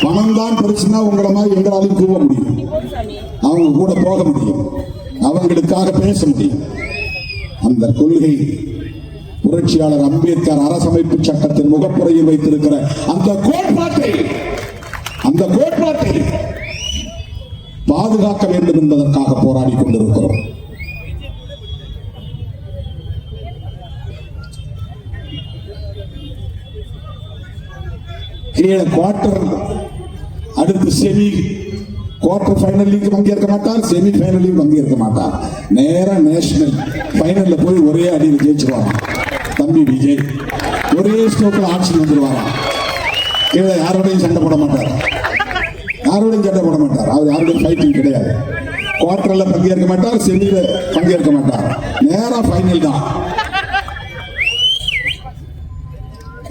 பணம் தான் பிரச்சனை. உங்களை மாதிரி எங்களாலும் கூவ முடியும், அவங்க கூட போக முடியும், அவங்களுக்காக பேச முடியும். அந்த கொள்கை புரட்சியாளர் அம்பேத்கர் அரசமைப்பு சட்டத்தின் முகப்புறையில் வைத்திருக்கிற அந்த கோட்பாட்டை பாதுகாக்க வேண்டும் என்பதற்காக போராடி கொண்டிருக்கிறோம். குவார்டர், அடுத்து செமி, குவார்டர் ஃபைனலுக்கு பங்கேற்க மாட்டார், செமி ஃபைனலுக்கு பங்கேற்க மாட்டார், நேரா நேஷனல் ஃபைனல்ல போய் ஒரே அடியில் ஜெயிச்சுருவாங்க. தம்பி விஜய் ஒரே ஸ்டோக்கில் ஆட்சிக்கு வந்துருவாராம். கீழே யாரோடையும் சண்டை போட மாட்டார், அவர் யாருடைய ஃபைட்டிங் கிடையாது. குவார்டர்ல பங்கேற்க மாட்டார், செமியில பங்கேற்க மாட்டார், நேரா ஃபைனல் தான்.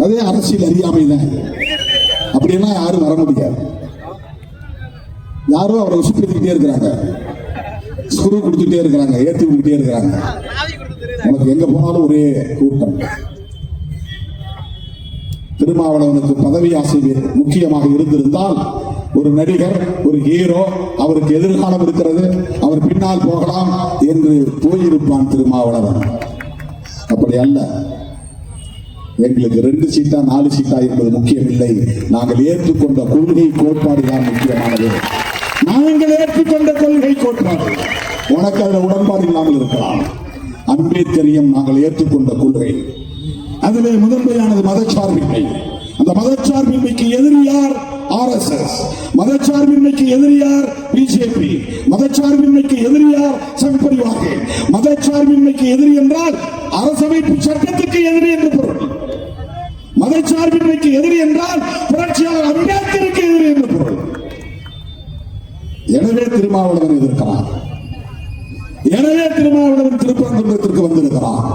அதே அரசியல் அறியாமை தான். அப்படின்னா யாரும் வர முடியாது. யாரோ அவரை சுற்றிக்கிட்டே இருக்கிறாங்க, ஸ்க்ரூ கொடுத்துட்டே இருக்கிறாங்க, ஏற்றி விட்டுட்டே இருக்கிறாங்க. உனக்கு எங்க போனாலும் ஒரே கூட்டம். திருமாவளவனுக்கு பதவி ஆசை முக்கியமாக இருந்திருந்தால், ஒரு நடிகர், ஒரு ஹீரோ, அவருக்கு எதிர்காலம் இருக்கிறது, அவர் பின்னால் போகலாம் என்று போயிருப்பான் திருமாவளவன். அப்படி அல்ல. எங்களுக்கு 2 சீட்டா 4 சீட்டா என்பது முக்கியமில்லை. நாங்கள் ஏற்றுக்கொண்ட கொள்கை கோட்பாடு தான் முக்கியமானது. நாங்கள் ஏற்றுக்கொண்ட கொள்கை கோட்பாடு. உனக்கு அதில் உடன்பாடு இல்லாமல் இருக்கலாம். அம்பேத்கரையும் நாங்கள் ஏற்றுக்கொண்ட கொள்கை. அதிலே முதன்மையானது மதச்சார்பின்மை. அந்த மதச்சார்பின்மைக்கு எதிரி யார்? RSS. மதச்சார்பின்மைக்கு எதிரி யார்? BJP. மதச்சார்பின்மைக்கு எதிரி யார்? சங் பரிவார்கள். மதச்சார்பின்மைக்கு எதிரி என்றால் அரசமைப்பு சட்டத்துக்கு எதிரி என்று பொருள். மதச்சார்பின்மைக்கு எதிரி என்றால் புரட்சியாளர் அம்பேத்கருக்கு எதிரி என்று பொருள். எனவே திருமாவளவன் எதிர்க்கிறார். எனவே திருமாவளவன் திருப்பரங்குன்றத்திற்கு வந்திருக்கிறார்.